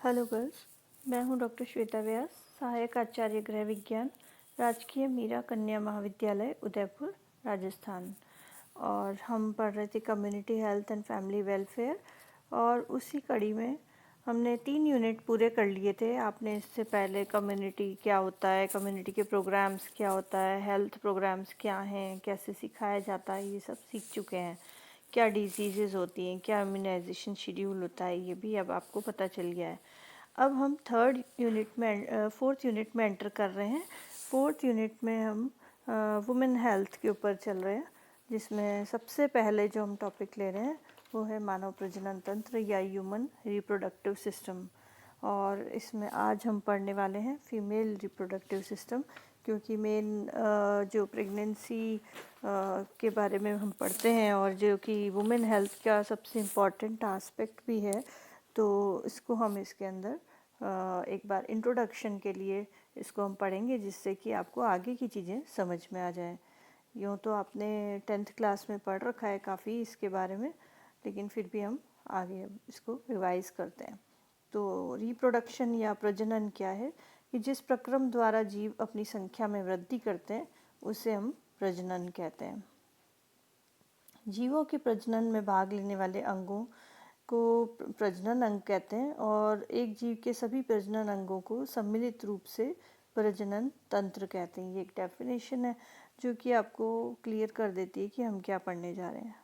Hello girls, मैं हूं doctor Shweta व्यास, सहायक आचार्य गृह विज्ञान, राजकीय मीरा कन्या महाविद्यालय उदयपुर, राजस्थान। और हम पढ़ रहे थे community health and family welfare. और उसी कड़ी में हमने 3 यूनिट पूरे कर लिए थे। आपने इससे पहले कम्युनिटी क्या होता है, कम्युनिटी के प्रोग्राम्स क्या होता है, हेल्थ प्रोग्राम्स क्या हैं, कैसे सिखाया जाता है, ये सब सीख चुके हैं। क्या डिजीज़ेज़ होती हैं, क्या इम्यूनाइजेशन शेड्यूल होता है, ये भी अब आपको पता चल गया है। अब हम फोर्थ यूनिट में एंटर कर रहे हैं। फोर्थ यूनिट में हम वुमेन हेल्थ के ऊपर चल रहे हैं, जिसमें सबसे पहले जो हम टॉपिक ले रहे हैं वो है मानव प्रजनन तंत्र या ह्यूमन रिप्रोडक्टिव सिस्टम। और इसमें आज हम पढ़ने वाले हैं फीमेल रिप्रोडक्टिव सिस्टम, क्योंकि मेन जो प्रेगनेंसी के बारे में हम पढ़ते हैं और जो कि वुमेन हेल्थ का सबसे इम्पॉर्टेंट आस्पेक्ट भी है, तो इसको हम इसके अंदर एक बार इंट्रोडक्शन के लिए इसको हम पढ़ेंगे, जिससे कि आपको आगे की चीज़ें समझ में आ जाएं। यूँ तो आपने 10th क्लास में पढ़ रखा है काफ़ी इसके बारे में, लेकिन फिर भी हम आगे इसको रिवाइज करते हैं। तो रिप्रोडक्शन या प्रजनन क्या है कि जिस प्रक्रम द्वारा जीव अपनी संख्या में वृद्धि करते हैं उसे हम प्रजनन कहते हैं। जीवों के प्रजनन में भाग लेने वाले अंगों को प्रजनन अंग कहते हैं, और एक जीव के सभी प्रजनन अंगों को सम्मिलित रूप से प्रजनन तंत्र कहते हैं। ये एक डेफिनेशन है जो कि आपको क्लियर कर देती है कि हम क्या पढ़ने जा रहे हैं।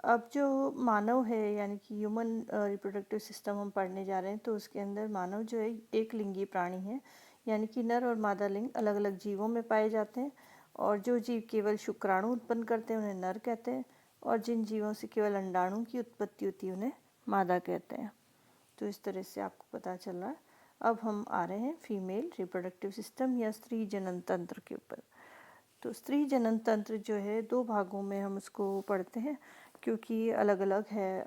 अब जो मानव है यानी कि ह्यूमन रिप्रोडक्टिव सिस्टम हम पढ़ने जा रहे हैं, तो उसके अंदर मानव जो है एक लिंगी प्राणी है, यानी कि नर और मादा लिंग अलग अलग जीवों में पाए जाते हैं। और जो जीव केवल शुक्राणु उत्पन्न करते हैं उन्हें नर कहते हैं, और जिन जीवों से केवल अंडाणु की उत्पत्ति होती है उन्हें मादा कहते हैं। तो इस तरह से आपको पता चल रहा है। अब हम आ रहे हैं फीमेल रिप्रोडक्टिव सिस्टम या स्त्री जनन तंत्र के ऊपर। तो स्त्री जनन तंत्र जो है 2 भागों में हम उसको पढ़ते हैं, क्योंकि अलग अलग है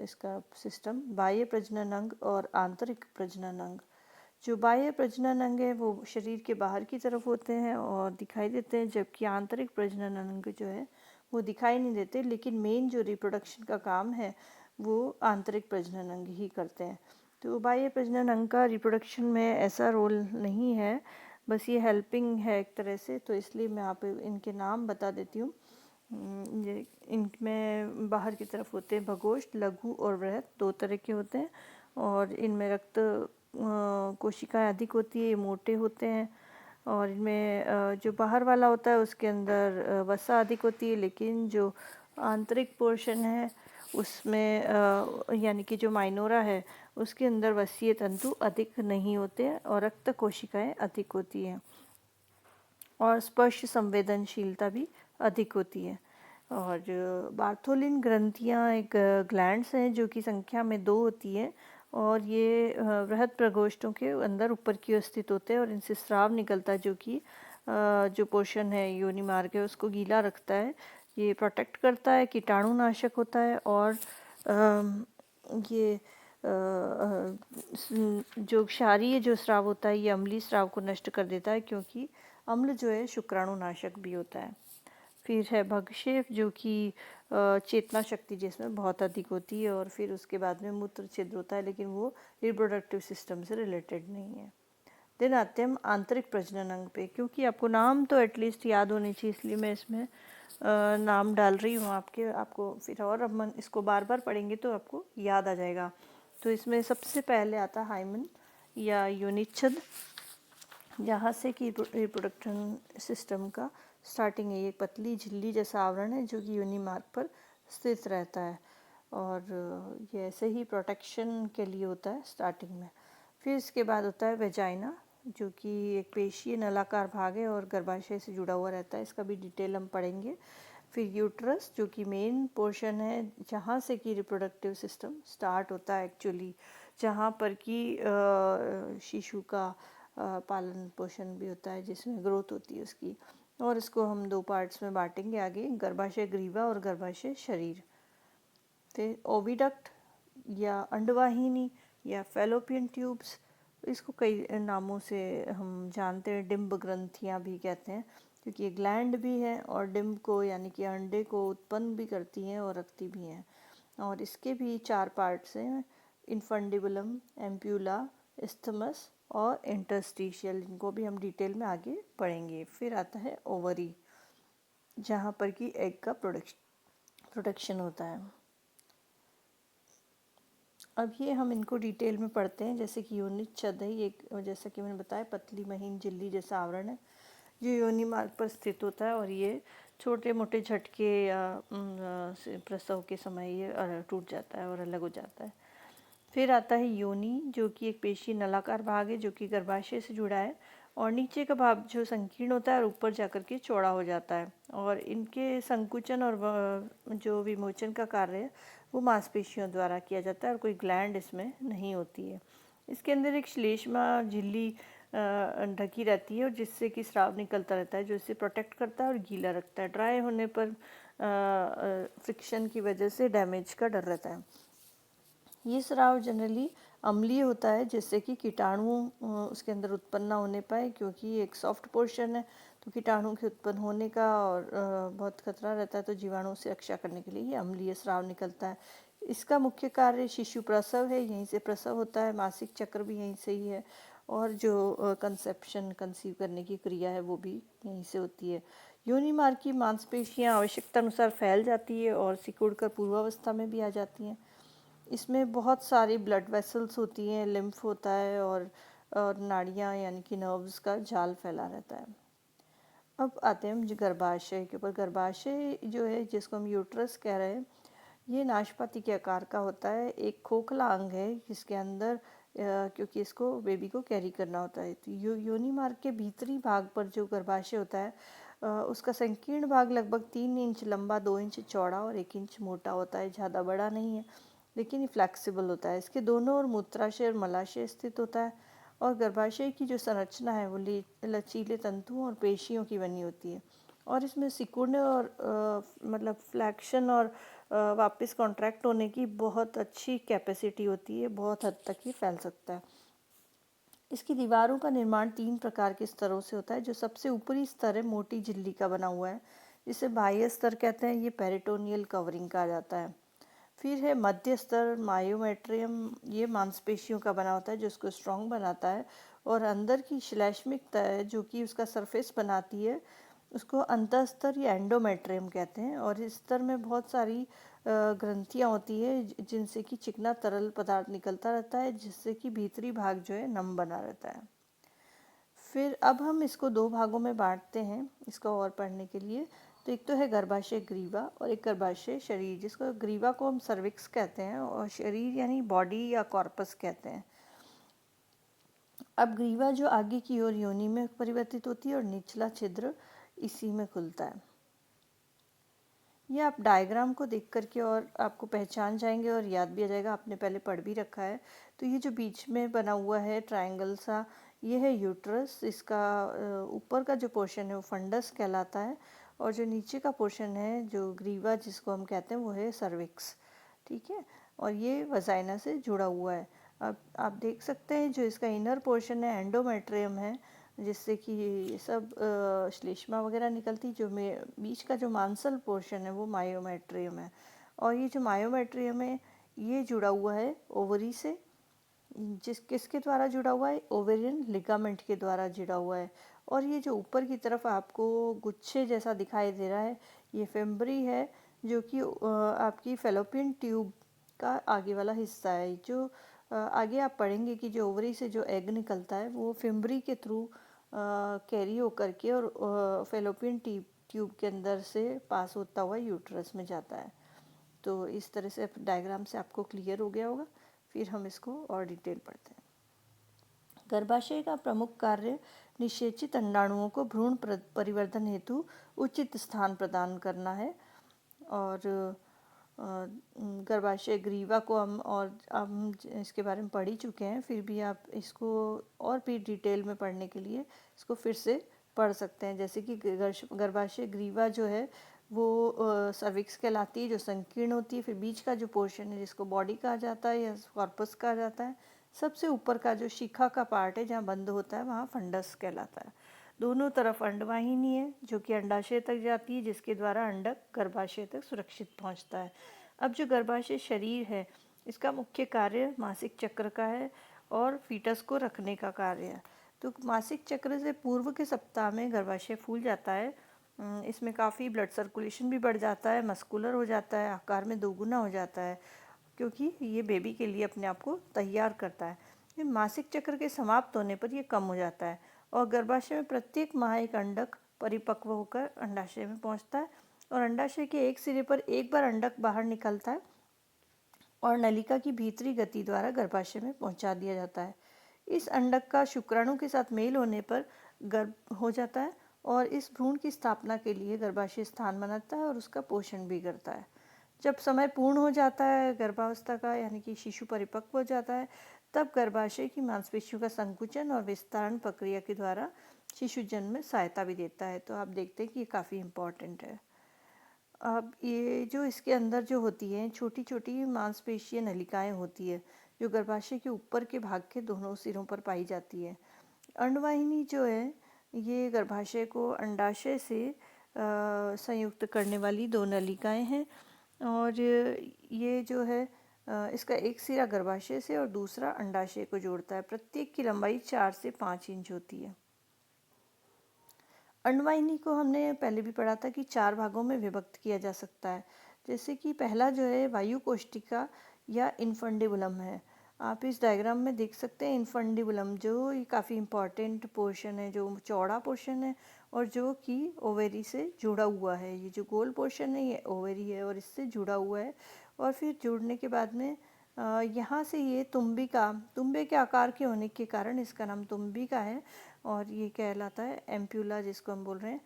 इसका सिस्टम। बाह्य प्रजनन अंग और आंतरिक प्रजनन अंग। जो बाह्य प्रजनन अंग है वो शरीर के बाहर की तरफ होते हैं और दिखाई देते हैं, जबकि आंतरिक प्रजनन अंग जो है वो दिखाई नहीं देते, लेकिन मेन जो रिप्रोडक्शन का काम है वो आंतरिक प्रजनन अंग ही करते हैं। तो बाह्य प्रजनन अंग का रिप्रोडक्शन में ऐसा रोल नहीं है, बस ये हेल्पिंग है एक तरह से। तो इसलिए मैं आप इनके नाम बता देती हूँ। इनमें बाहर की तरफ होते हैं भगोष्ठ, लघु और वृहत, 2 तरह के होते हैं। और इनमें रक्त कोशिकाएं अधिक होती है, ये मोटे होते हैं। और इनमें जो बाहर वाला होता है उसके अंदर वसा अधिक होती है, लेकिन जो आंतरिक पोर्शन है उसमें यानी कि जो माइनोरा है उसके अंदर वसीय तंतु अधिक नहीं होते हैं और रक्त कोशिकाएं अधिक होती हैं, और स्पर्श संवेदनशीलता भी अधिक होती है। और जो बार्थोलिन ग्रंथियाँ एक ग्लैंड्स हैं जो कि संख्या में 2 होती है, और ये वृहद प्रकोष्ठों के अंदर ऊपर की ओर स्थित होते हैं, और इनसे स्राव निकलता है जो कि जो पोर्शन है योनि मार्ग है उसको गीला रखता है। ये प्रोटेक्ट करता है, कीटाणुनाशक होता है, और ये जो क्षारीय जो स्राव होता है ये अम्लीय स्राव को नष्ट कर देता है, क्योंकि अम्ल जो है शुक्राणुनाशक भी होता है। फिर है भगशेफ जो कि चेतना शक्ति जिसमें बहुत अधिक होती है, और फिर उसके बाद में मूत्र छिद्र होता है, लेकिन वो रिप्रोडक्टिव सिस्टम से रिलेटेड नहीं है। देन आते हैं हम आंतरिक प्रजनन अंग पे, क्योंकि आपको नाम तो एटलीस्ट याद होने चाहिए, इसलिए मैं इसमें नाम डाल रही हूँ आपको फिर, और अब हम इसको बार बार पढ़ेंगे तो आपको याद आ जाएगा। तो इसमें सबसे पहले आता है हाइमन या योनिच्छद, जहाँ से कि रिप्रोडक्शन सिस्टम का स्टार्टिंग है। ये पतली झिल्ली जैसा आवरण है जो कि योनि मार्ग पर स्थित रहता है, और ये ऐसे ही प्रोटेक्शन के लिए होता है स्टार्टिंग में। फिर इसके बाद होता है वेजाइना, जो कि एक पेशीय नलाकार भाग है और गर्भाशय से जुड़ा हुआ रहता है, इसका भी डिटेल हम पढ़ेंगे। फिर यूट्रस जो कि मेन पोर्शन है जहाँ से कि रिप्रोडक्टिव सिस्टम स्टार्ट होता है एक्चुअली, जहाँ पर कि शिशु का पालन पोषण भी होता है, जिसमें ग्रोथ होती है उसकी। और इसको हम 2 पार्ट्स में बांटेंगे आगे, गर्भाशय ग्रीवा और गर्भाशय शरीर। फिर ओविडक्ट या अंडवाहिनी या फैलोपियन ट्यूब्स, इसको कई नामों से हम जानते हैं। डिम्ब ग्रंथियाँ भी कहते हैं, क्योंकि ये ग्लैंड भी है और डिम्ब को यानी कि अंडे को उत्पन्न भी करती हैं और रखती भी हैं। और इसके भी 4 पार्ट्स हैं, इन्फंडिबुलम, एम्प्यूला, इस्थमस और इंटरस्टिशियल, इनको भी हम डिटेल में आगे पढ़ेंगे। फिर आता है ओवरी, जहाँ पर कि एग का प्रोडक्शन होता है। अब ये हम इनको डिटेल में पढ़ते हैं, जैसे कि योनि छद है, ये जैसा कि मैंने बताया पतली महीन झिल्ली जैसा आवरण है जो योनि मार्ग पर स्थित होता है, और ये छोटे मोटे झटके या प्रसव के समय ये टूट जाता है और अलग हो जाता है। फिर आता है योनि, जो कि एक पेशी नलाकार भाग है जो कि गर्भाशय से जुड़ा है, और नीचे का भाग जो संकीर्ण होता है और ऊपर जाकर के चौड़ा हो जाता है, और इनके संकुचन और जो विमोचन का कार्य है वो मांसपेशियों द्वारा किया जाता है, और कोई ग्लैंड इसमें नहीं होती है। इसके अंदर एक श्लेष्मा झिल्ली ढकी रहती है, और जिससे कि स्राव निकलता रहता है, जो इसे प्रोटेक्ट करता है और गीला रखता है। ड्राई होने पर फ्रिक्शन की वजह से डैमेज का डर रहता है। ये स्राव जनरली अम्लीय होता है, जिससे कि कीटाणु उसके अंदर उत्पन्न ना होने पाए, क्योंकि एक सॉफ्ट पोर्शन है तो कीटाणु के उत्पन्न होने का और बहुत खतरा रहता है, तो जीवाणु से रक्षा करने के लिए ये अम्लीय स्राव निकलता है। इसका मुख्य कार्य शिशु प्रसव है, यहीं से प्रसव होता है, मासिक चक्र भी यहीं से ही है, और जो कंसीव करने की क्रिया है वो भी यहीं से होती है। योनि मार्ग की मांसपेशियाँ आवश्यकता अनुसार फैल जाती है और सिकुड़ कर पूर्वावस्था में भी आ जाती हैं। इसमें बहुत सारी ब्लड वेसल्स होती हैं, लिम्फ होता है, और नाड़ियाँ यानी कि नर्व्स का जाल फैला रहता है। अब आते हैं हम गर्भाशय के ऊपर। गर्भाशय जो है, जिसको हम यूट्रस कह रहे हैं, ये नाशपाती के आकार का होता है, एक खोखला अंग है जिसके अंदर क्योंकि इसको बेबी को कैरी करना होता है। तो योनि मार्ग के भीतरी भाग पर जो गर्भाशय होता है उसका संकीर्ण भाग लगभग 3 इंच लंबा, 2 इंच चौड़ा और 1 इंच मोटा होता है। ज़्यादा बड़ा नहीं है, लेकिन ये फ्लैक्सिबल होता है। इसके दोनों ओर मूत्राशय और मलाशय स्थित होता है, और गर्भाशय की जो संरचना है वो लचीले तंतुओं और पेशियों की बनी होती है, और इसमें सिकुड़ने और मतलब फ्लैक्शन और वापस कॉन्ट्रैक्ट होने की बहुत अच्छी कैपेसिटी होती है, बहुत हद तक ये फैल सकता है। इसकी दीवारों का निर्माण 3 प्रकार के स्तरों से होता है। जो सबसे ऊपरी स्तर है मोटी झिल्ली का बना हुआ है, जिसे बाह्य स्तर कहते हैं, ये पेरिटोनियल कवरिंग कहा जाता है। फिर है मध्य स्तर मायोमेट्रियम, ये मांसपेशियों का बना होता है जो उसको स्ट्रॉन्ग बनाता है, और अंदर की श्लैष्मिक तय जो कि उसका सरफेस बनाती है उसको अंतःस्तर या एंडोमेट्रियम कहते हैं, और इस स्तर में बहुत सारी ग्रंथियाँ होती है जिनसे कि चिकना तरल पदार्थ निकलता रहता है, जिससे कि भीतरी भाग जो है नम बना रहता है। फिर अब हम इसको 2 भागों में बांटते हैं इसको और पढ़ने के लिए। तो एक तो है गर्भाशय ग्रीवा और एक गर्भाशय शरीर, जिसको ग्रीवा को हम सर्विक्स कहते हैं और शरीर यानी बॉडी या कॉर्पस कहते हैं। अब ग्रीवा जो आगे की ओर योनि में परिवर्तित होती है और निचला छिद्र इसी में खुलता है। ये आप डायग्राम को देख करके और आपको पहचान जाएंगे और याद भी आ जाएगा, आपने पहले पढ़ भी रखा है। तो ये जो बीच में बना हुआ है ट्रायंगल सा, ये है यूट्रस। इसका ऊपर का जो पोर्शन है वो फंडस कहलाता है, और जो नीचे का पोर्शन है जो ग्रीवा जिसको हम कहते हैं वो है सर्विक्स। ठीक है, और ये वजाइना से जुड़ा हुआ है। अब आप देख सकते हैं जो इसका इनर पोर्शन है एंडोमेट्रियम है, जिससे कि ये सब श्लेष्मा वगैरह निकलती। जो में बीच का जो मांसल पोर्शन है वो मायोमेट्रियम है, और ये जो मायोमेट्रियम है ये जुड़ा हुआ है ओवरी से। किसके द्वारा जुड़ा हुआ है? ओवेरियन लिगामेंट के द्वारा जुड़ा हुआ है। और ये जो ऊपर की तरफ आपको गुच्छे जैसा दिखाई दे रहा है, ये फेम्ब्री है, जो कि आपकी फेलोपियन ट्यूब का आगे वाला हिस्सा है। जो आगे आप पढ़ेंगे कि जो ओवरी से जो एग निकलता है वो फेम्ब्री के थ्रू कैरी होकर के और फेलोपियन ट्यूब के अंदर से पास होता हुआ यूट्रस में जाता है। तो इस तरह से डायग्राम से आपको क्लियर हो गया होगा। फिर हम इसको और डिटेल पढ़ते हैं। गर्भाशय का प्रमुख कार्य निषेचित अंडाणुओं को भ्रूण परिवर्धन हेतु उचित स्थान प्रदान करना है, और गर्भाशय ग्रीवा को हम इसके बारे में पढ़ ही चुके हैं, फिर भी आप इसको और भी डिटेल में पढ़ने के लिए इसको फिर से पढ़ सकते हैं। जैसे कि गर्भाशय ग्रीवा जो है वो सर्विक्स कहलाती है, जो संकीर्ण होती है। फिर बीच का जो पोर्शन है जिसको बॉडी कहा जाता है या कॉर्पस कहा जाता है। सबसे ऊपर का जो शिखा का पार्ट है जहाँ बंद होता है वहाँ फंडस कहलाता है। दोनों तरफ अंडवाहिनी है जो कि अंडाशय तक जाती है, जिसके द्वारा अंडक गर्भाशय तक सुरक्षित पहुँचता है। अब जो गर्भाशय शरीर है इसका मुख्य कार्य मासिक चक्र का है और फीटस को रखने का कार्य है। तो मासिक चक्र से पूर्व के सप्ताह में गर्भाशय फूल जाता है। इसमें काफ़ी ब्लड सर्कुलेशन भी बढ़ जाता है, मस्कुलर हो जाता है, आकार में दोगुना हो जाता है, क्योंकि ये बेबी के लिए अपने आप को तैयार करता है। ये मासिक चक्र के समाप्त होने पर ये कम हो जाता है और गर्भाशय में प्रत्येक माह एक अंडक परिपक्व होकर अंडाशय में पहुंचता है और अंडाशय के एक सिरे पर एक बार अंडक बाहर निकलता है और नलिका की भीतरी गति द्वारा गर्भाशय में पहुंचा दिया जाता है। इस अंडक का शुक्राणु के साथ मेल होने पर गर्भ हो जाता है और इस भ्रूण की स्थापना के लिए गर्भाशय स्थान बनाता है और उसका पोषण भी करता है। जब समय पूर्ण हो जाता है गर्भावस्था का, यानी कि शिशु परिपक्व हो जाता है, तब गर्भाशय की मांसपेशियों का संकुचन और विस्तारण प्रक्रिया के द्वारा शिशु जन्म में सहायता भी देता है। तो आप देखते हैं कि ये काफ़ी इम्पॉर्टेंट है। अब ये जो इसके अंदर जो होती हैं छोटी छोटी मांसपेशीय नलिकाएं होती है, जो गर्भाशय के ऊपर के भाग के दोनों सिरों पर पाई जाती है। अंडवाहिनी जो है ये गर्भाशय को अंडाशय से संयुक्त करने वाली दो नलिकाएं हैं और ये जो है इसका एक सिरा गर्भाशय से और दूसरा अंडाशय को जोड़ता है। प्रत्येक की लंबाई 4 से 5 इंच होती है। अंडवाहिनी को हमने पहले भी पढ़ा था कि 4 भागों में विभक्त किया जा सकता है। जैसे कि पहला जो है वायु कोशिका या इन्फंडिबुलम है। आप इस डायग्राम में देख सकते हैं इन्फंडिबुलम, जो ये काफ़ी इम्पॉर्टेंट पोर्शन है, जो चौड़ा पोर्शन है और जो कि ओवेरी से जुड़ा हुआ है। ये जो गोल पोर्शन है ये ओवेरी है और इससे जुड़ा हुआ है। और फिर जुड़ने के बाद में यहाँ से ये तुम्बे के आकार के होने के कारण इसका नाम तुम्बिका है और ये कहलाता है एम्प्यूला, जिसको हम बोल रहे हैं।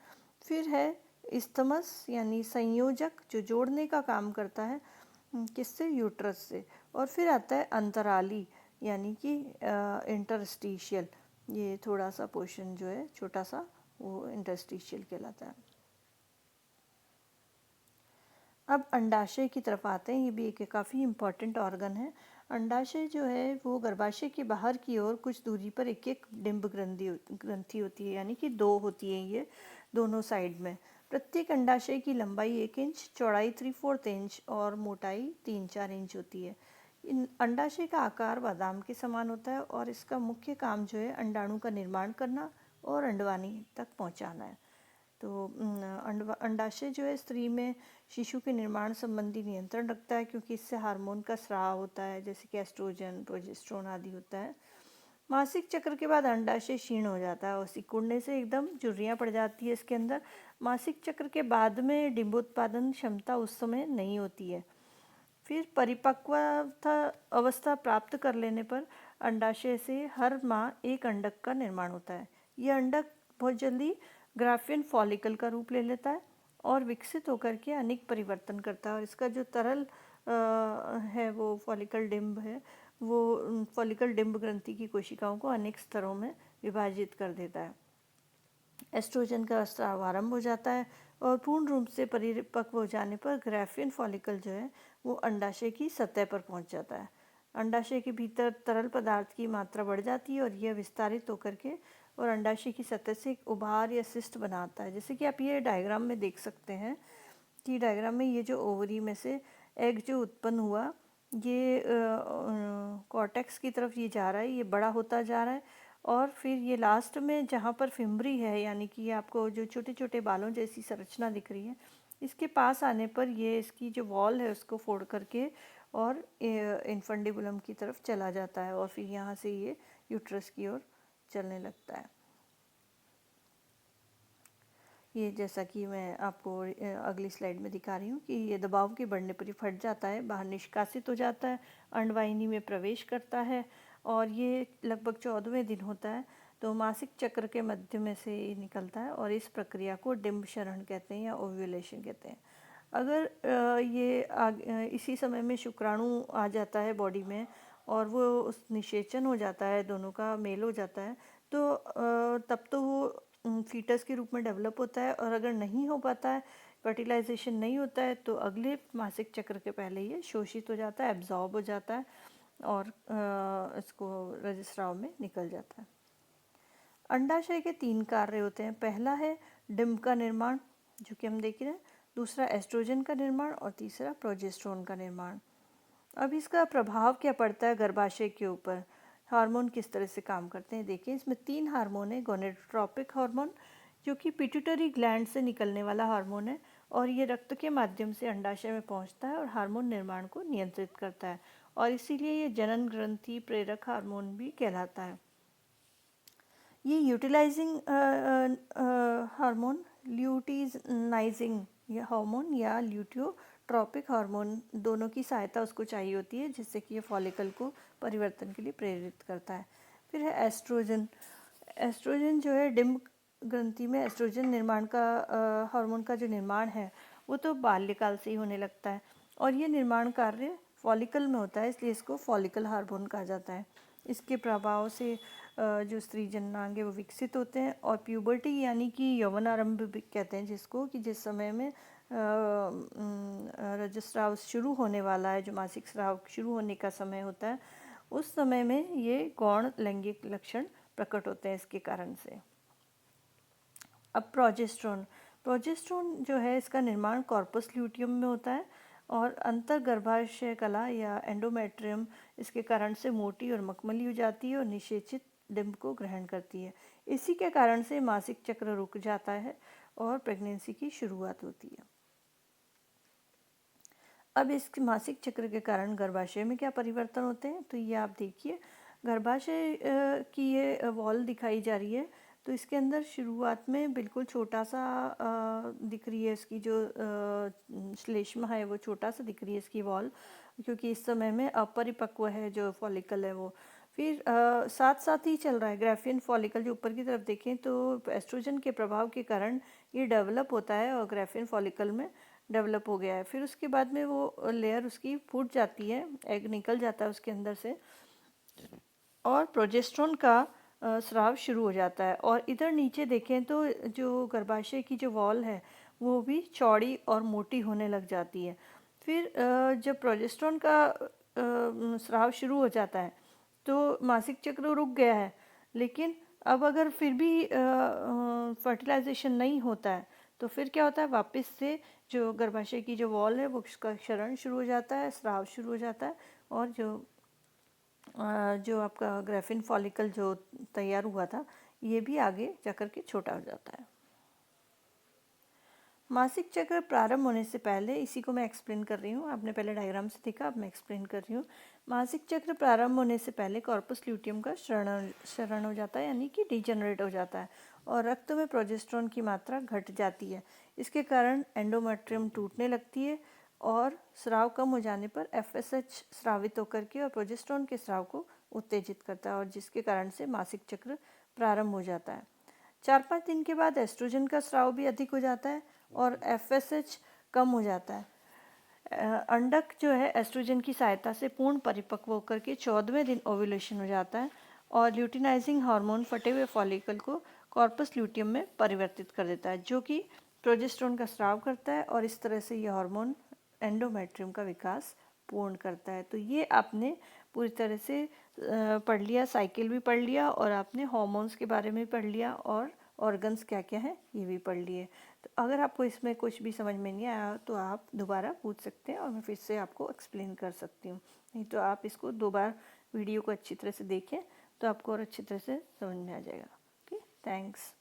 फिर है इस्थमस यानी संयोजक, जो जोड़ने का काम करता है किससे, यूट्रस से। और फिर आता है अंतराली यानी कि इंटरस्टिशियल, ये थोड़ा सा पोर्शन जो है छोटा सा, वो इंटरस्टिशियल कहलाता है। अब अंडाशय की तरफ आते हैं। ये भी एक काफ़ी इम्पॉर्टेंट ऑर्गन है। अंडाशय जो है वो गर्भाशय के बाहर की ओर कुछ दूरी पर एक एक डिंब ग्रंथि होती है, यानी कि 2 होती है ये दोनों साइड में। प्रत्येक अंडाशय की लंबाई 1 इंच, चौड़ाई 3/4 इंच और मोटाई 3-4 इंच होती है। इन अंडाशय का आकार बादाम के समान होता है और इसका मुख्य काम जो है अंडाणु का निर्माण करना और अंडवानी तक पहुंचाना है। तो अंडाशय जो है स्त्री में शिशु के निर्माण संबंधी नियंत्रण रखता है, क्योंकि इससे हार्मोन का स्राव होता है, जैसे कि एस्ट्रोजन, प्रोजेस्टेरोन आदि होता है। मासिक चक्र के बाद अंडाशय क्षीण हो जाता है और सिकुड़ने से एकदम झुर्रियाँ पड़ जाती है इसके अंदर। मासिक चक्र के बाद में डिंबोत्पादन क्षमता उस समय नहीं होती है। फिर परिपक्वता अवस्था प्राप्त कर लेने पर अंडाशय से हर माह एक अंडक का निर्माण होता है। यह अंडक बहुत जल्दी ग्राफियन फॉलिकल का रूप ले लेता है और विकसित होकर के अनेक परिवर्तन करता है और इसका जो तरल है वो फॉलिकल डिंब है, वो फॉलिकल डिंब ग्रंथि की कोशिकाओं को अनेक स्तरों में विभाजित कर देता है। एस्ट्रोजन का स्राव आरंभ हो जाता है और पूर्ण रूप से परिपक्व हो जाने पर ग्राफियन फॉलिकल जो है वो अंडाशय की सतह पर पहुंच जाता है। अंडाशय के भीतर तरल पदार्थ की मात्रा बढ़ जाती है और यह विस्तारित होकर के और अंडाशय की सतह से एक उभार या सिस्ट बनाता है। जैसे कि आप ये डायग्राम में देख सकते हैं कि डायग्राम में ये जो ओवरी में से एग जो उत्पन्न हुआ, ये कॉर्टेक्स की तरफ ये जा रहा है, ये बड़ा होता जा रहा है और फिर ये लास्ट में जहाँ पर फिम्बरी है, यानी कि आपको जो छोटे छोटे बालों जैसी संरचना दिख रही है, इसके पास आने पर ये इसकी जो वॉल है उसको फोड़ करके और इन्फंडिबुलम की तरफ चला जाता है और फिर यहाँ से ये यूट्रस की ओर चलने लगता है। ये जैसा कि मैं आपको अगली स्लाइड में दिखा रही हूँ कि ये दबाव के बढ़ने पर ये फट जाता है, बाहर निष्कासित हो जाता है, अंडवाहिनी में प्रवेश करता है और ये लगभग 14वें दिन होता है। तो मासिक चक्र के मध्य में से ये निकलता है और इस प्रक्रिया को डिंब क्षरण कहते हैं या ओव्यूलेशन कहते हैं। अगर ये इसी समय में शुक्राणु आ जाता है बॉडी में और वो उस निषेचन हो जाता है, दोनों का मेल हो जाता है, तो तब तो वो फीटस के रूप में डेवलप होता है। और अगर नहीं हो पाता है, फर्टिलाइजेशन नहीं होता है, तो अगले मासिक चक्र के पहले ये शोषित हो जाता है, एब्जॉर्ब हो जाता है और इसको रजस्राव में निकल जाता है। अंडाशय के 3 कार्य होते हैं। पहला है डिंब का निर्माण, जो कि हम देख रहे हैं, दूसरा एस्ट्रोजन का निर्माण और तीसरा प्रोजेस्टेरोन का निर्माण। अब इसका प्रभाव क्या पड़ता है गर्भाशय के ऊपर, हार्मोन किस तरह से काम करते हैं। देखिए, इसमें 3 हार्मोन है। गोनेडोट्रोपिक हार्मोन जो कि पिट्यूटरी ग्लैंड से निकलने वाला हार्मोन है और ये रक्त के माध्यम से अंडाशय में पहुंचता है और हार्मोन निर्माण को नियंत्रित करता है और इसीलिए ये जनन ग्रंथि प्रेरक हार्मोन भी कहलाता है। ये यूटिलाइजिंग हार्मोन, ल्यूटिनाइजिंग हार्मोन या ल्यूटियोट्रोपिक हार्मोन दोनों की सहायता उसको चाहिए होती है जिससे कि ये फॉलिकल को परिवर्तन के लिए प्रेरित करता है। फिर है एस्ट्रोजन। एस्ट्रोजन जो है डिम्ब ग्रंथि में एस्ट्रोजन निर्माण का हार्मोन का जो निर्माण है वो तो बाल्यकाल से ही होने लगता है और ये निर्माण कार्य फॉलिकल में होता है, इसलिए इसको फॉलिकल हार्मोन कहा जाता है। इसके प्रभाव से जो स्त्री जननांग है वो विकसित होते हैं और प्यूबर्टी यानी कि यौवन आरंभ भी कहते हैं जिसको, कि जिस समय में रजस्राव शुरू होने वाला है, जो मासिक स्राव शुरू होने का समय होता है, उस समय में ये गौण लैंगिक लक्षण प्रकट होते हैं इसके कारण से। अब प्रोजेस्टेरोन जो है इसका निर्माण कॉर्पस ल्यूटियम में होता है और अंतर्गर्भाशय कला या एंडोमेट्रियम इसके कारण से मोटी और मखमली हो जाती है और निषेचित डिंब को ग्रहण करती है। इसी के कारण से मासिक चक्र रुक जाता है और प्रेगनेंसी की शुरुआत होती है। अब इस मासिक चक्र के कारण गर्भाशय में क्या परिवर्तन होते हैं, तो ये आप देखिए, गर्भाशय की ये वॉल दिखाई जा रही है। तो इसके अंदर शुरुआत में बिल्कुल छोटा सा दिख रही है, इसकी जो श्लेष्मा है वो छोटा सा दिख रही है इसकी वॉल, क्योंकि इस समय में अपरिपक्व है जो फॉलिकल है वो। फिर साथ साथ ही चल रहा है ग्राफियन फॉलिकल, जो ऊपर की तरफ देखें तो एस्ट्रोजन के प्रभाव के कारण ये डेवलप होता है और ग्राफियन फॉलिकल में डेवलप हो गया है। फिर उसके बाद में वो लेयर उसकी फूट जाती है, एग निकल जाता है उसके अंदर से और प्रोजेस्टेरोन का स्राव शुरू हो जाता है। और इधर नीचे देखें तो जो गर्भाशय की जो वॉल है वो भी चौड़ी और मोटी होने लग जाती है। फिर जब प्रोजेस्टेरोन का स्राव शुरू हो जाता है तो मासिक चक्र रुक गया है, लेकिन अब अगर फिर भी फर्टिलाइजेशन नहीं होता है तो फिर क्या होता है, वापस से जो गर्भाशय की जो वॉल है वो उसका क्षरण शुरू हो जाता है, स्राव शुरू हो जाता है और जो आपका ग्राफिन फॉलिकल जो तैयार हुआ था ये भी आगे जाकर के छोटा हो जाता है। मासिक चक्र प्रारंभ होने से पहले, इसी को मैं एक्सप्लेन कर रही हूँ, आपने पहले डायग्राम से देखा, अब मैं एक्सप्लेन कर रही हूँ। मासिक चक्र प्रारंभ होने से पहले कॉर्पस ल्यूटियम का क्षरण हो जाता है यानी कि डीजनरेट हो जाता है और रक्त में प्रोजेस्टेरोन की मात्रा घट जाती है। इसके कारण एंडोमेट्रियम टूटने लगती है और स्राव कम हो जाने पर FSH स्रावित होकर के और प्रोजेस्टेरोन के स्राव को उत्तेजित करता है और जिसके कारण से मासिक चक्र प्रारंभ हो जाता है। 4-5 दिन के बाद एस्ट्रोजन का स्राव भी अधिक हो जाता है और FSH कम हो जाता है। अंडक जो है एस्ट्रोजन की सहायता से पूर्ण परिपक्व होकर के 14वें दिन ओव्यूलेशन हो जाता है और ल्यूटिनाइजिंग हार्मोन फटे हुए फॉलिकल को कॉर्पस ल्यूटियम में परिवर्तित कर देता है, जो कि प्रोजेस्टेरोन का स्राव करता है और इस तरह से यह हार्मोन एंडोमेट्रियम का विकास पूर्ण करता है। तो ये आपने पूरी तरह से पढ़ लिया, साइकिल भी पढ़ लिया और आपने हार्मोन्स के बारे में पढ़ लिया और ऑर्गन्स क्या क्या हैं ये भी पढ़ लिए। तो अगर आपको इसमें कुछ भी समझ में नहीं आया तो आप दोबारा पूछ सकते हैं और मैं फिर से आपको एक्सप्लेन कर सकती हूँ। नहीं तो आप इसको 2 बार वीडियो को अच्छी तरह से देखें तो आपको और अच्छी तरह से समझ में आ जाएगा। Okay, thanks.